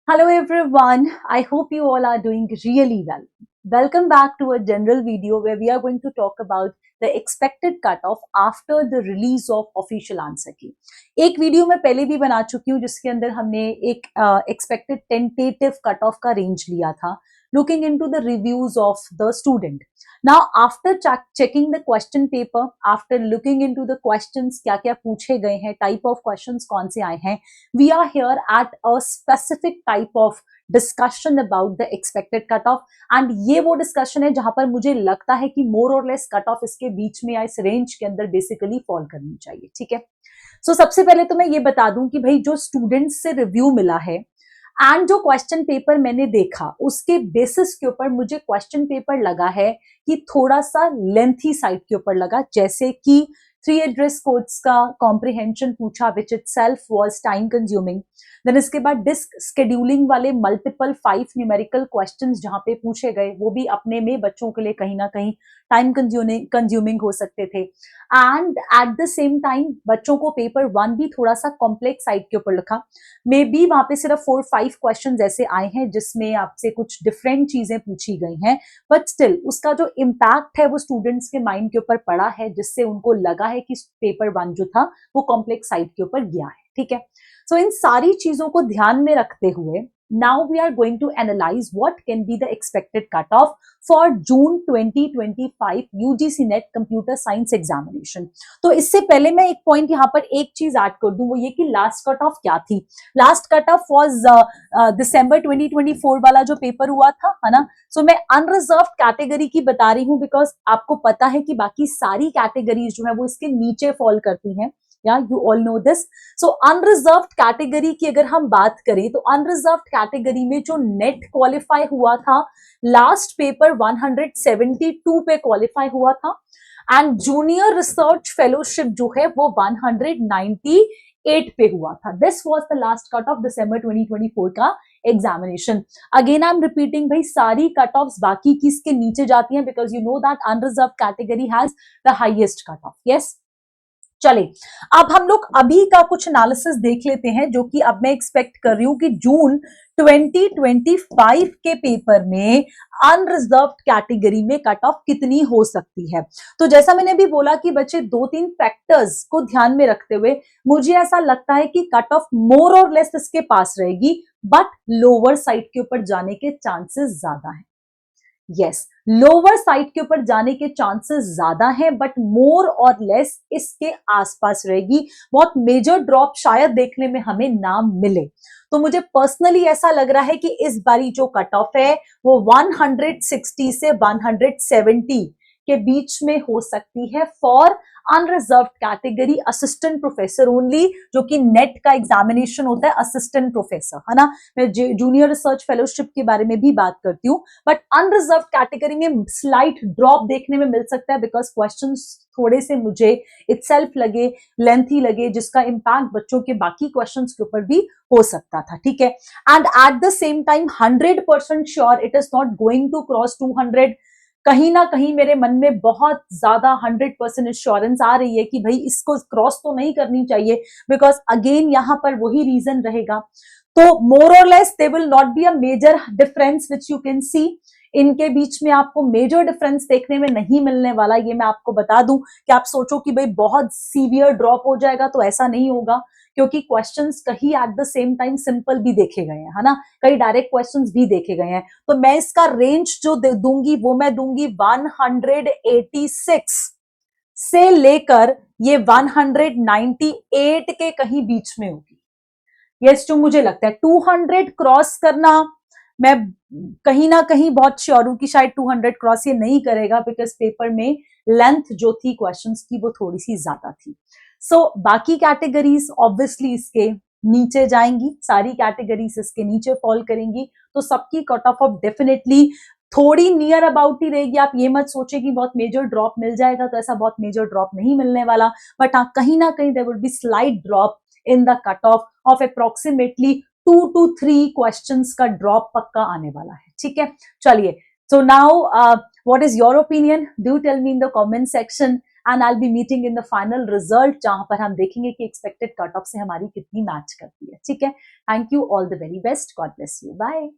Hello everyone, I hope you all are doing really well. Welcome back to a general video where we are going to talk about the expected cutoff after the release of official answer key. एक video मैं पहले भी बना चुकी हूँ जिसके अंदर हमने एक expected tentative cutoff का range लिया था, looking into the reviews of the student. Now after checking the question paper, after looking into the questions क्या क्या पूछे गए हैं, type of questions कौन से आए हैं, we are here at a specific type of discussion about the expected cut of and ये वो डिस्कशन है जहां पर मुझे लगता है कि मोर और लेस कट ऑफ इसके बीच में या इस रेंज के अंदर बेसिकली फॉल करनी चाहिए। ठीक है, सो सबसे पहले तो मैं ये बता दूं कि भाई जो स्टूडेंट्स से रिव्यू मिला है एंड जो क्वेश्चन पेपर मैंने देखा उसके बेसिस के ऊपर मुझे क्वेश्चन पेपर लगा है कि थोड़ा सा लेंथी साइड के ऊपर लगा, जैसे कि 3 एड्रेस कोड्स का कॉम्प्रिहेंशन पूछा which itself was time consuming. Then इसके बाद डिस्क शेड्यूलिंग वाले मल्टीपल 5 न्यूमेरिकल क्वेश्चंस जहां पे पूछे गए वो भी अपने में बच्चों के लिए कहीं ना कहीं टाइम कंज्यूमिंग हो सकते थे। And at the same time बच्चों को पेपर 1 भी थोड़ा सा कॉम्प्लेक्स साइड के ऊपर लिखा। मे बी वहां पे सिर्फ 4-5 क्वेश्चंस ऐसे आए हैं जिसमें आपसे कुछ डिफरेंट चीजें पूछी गई हैं, बट स्टिल उसका जो इम्पैक्ट है वो स्टूडेंट्स के माइंड के ऊपर पड़ा है जिससे उनको लगा है कि पेपर 1 जो था वो कॉम्प्लेक्स साइड के ऊपर गया है। ठीक है, सो इन सारी चीजों को ध्यान में रखते हुए now we are going to analyse what can be the expected cut off for June 2025 UGC NET computer science examination. तो इससे पहले मैं एक पॉइंट यहाँ पर एक चीज ऐड कर दूं, वो ये कि लास्ट कट ऑफ क्या थी। लास्ट कट ऑफ वाज दिसंबर 2024 वाला जो पेपर हुआ था, है ना। सो मैं अनरिजर्व कैटेगरी की बता रही हूँ बिकॉज आपको पता है कि बाकी सारी कैटेगरीज जो है वो इसके नीचे फॉल करती हैं। या you all know this. So unreserved category की अगर हम बात करें तो अनरिजर्व्ड कैटेगरी में जो नेट क्वालिफाई हुआ था लास्ट पेपर 172 पे क्वालिफाई हुआ था एंड जूनियर रिसर्च फेलोशिप जो है वो 198 पे हुआ था। This was the last cut of December 2024 का examination. Again I am repeating, भाई सारी कट ऑफ बाकी किसके नीचे जाती हैं because you know that unreserved category has the highest cut off. Yes, चले अब हम लोग अभी का कुछ एनालिसिस देख लेते हैं जो कि अब मैं एक्सपेक्ट कर रही हूं कि जून 2025 के पेपर में अनरिजर्व्ड कैटेगरी में कट ऑफ कितनी हो सकती है। तो जैसा मैंने भी बोला कि बच्चे 2-3 फैक्टर्स को ध्यान में रखते हुए मुझे ऐसा लगता है कि कट ऑफ मोर और लेस इसके पास रहेगी, बट लोअर साइड के ऊपर जाने के चांसेस ज्यादा हैं। यस, लोअर साइड के ऊपर जाने के चांसेस ज्यादा हैं, बट मोर और लेस इसके आसपास रहेगी। बहुत मेजर ड्रॉप शायद देखने में हमें ना मिले। तो मुझे पर्सनली ऐसा लग रहा है कि इस बारी जो कट ऑफ है वो 160 से 170 के बीच में हो सकती है for unreserved category assistant professor only, जो कि नेट का एग्जामिनेशन होता है असिस्टेंट प्रोफेसर, है ना। मैं जूनियर रिसर्च फेलोशिप के बारे में भी बात करती हूँ, बट अनरिजर्व्ड कैटेगरी में स्लाइट ड्रॉप देखने में मिल सकता है बिकॉज क्वेश्चंस थोड़े से मुझे इटसेल्फ लगे लेंथी लगे, जिसका इंपैक्ट बच्चों के बाकी क्वेश्चंस के ऊपर भी हो सकता था। ठीक है, and at the same time 100% sure it is not going to cross 200। कहीं ना कहीं मेरे मन में बहुत ज्यादा 100% इंश्योरेंस आ रही है कि भाई इसको क्रॉस तो नहीं करनी चाहिए बिकॉज अगेन यहां पर वही रीजन रहेगा। तो मोर और less they will not be a major difference which you can see. इनके बीच में आपको मेजर डिफरेंस देखने में नहीं मिलने वाला, ये मैं आपको बता दूं कि आप सोचो कि भाई बहुत सीवियर ड्रॉप हो जाएगा, तो ऐसा नहीं होगा क्योंकि क्वेश्चंस कहीं eight the same time simple भी देखे गए हैं, है ना, कई डायरेक्ट क्वेश्चंस भी देखे गए हैं। तो मैं इसका रेंज जो दूंगी वो मैं दूंगी 186 से लेकर ये 198 के कहीं बीच में होगी। यस, जो मुझे लगता है 200 क्रॉस करना, मैं कहीं ना कहीं बहुत श्योर हूं कि शायद 200 क्रॉस ये नहीं करेगा बिकॉज पेपर में लेंथ जो थी क्वेश्चंस की वो थोड़ी सी ज्यादा थी। सो बाकी कैटेगरीज ऑब्वियसली इसके नीचे जाएंगी, सारी कैटेगरीज इसके नीचे फॉल करेंगी, तो सबकी कट ऑफ डेफिनेटली थोड़ी नियर अबाउट ही रहेगी। आप ये मत सोचे कि बहुत मेजर ड्रॉप मिल जाएगा, तो ऐसा बहुत मेजर ड्रॉप नहीं मिलने वाला, बट हाँ कहीं ना कहीं there will be slight drop in the cut off approximately 2 to 3 questions का ड्रॉप पक्का आने वाला है। ठीक है, चलिए, so now what is your opinion, do tell me in the comment section and I be meeting in the final result, जहां पर हम देखेंगे कि एक्सपेक्टेड कट ऑफ से हमारी कितनी मैच करती है. ठीक है. Thank you. All the very best. God bless you. Bye.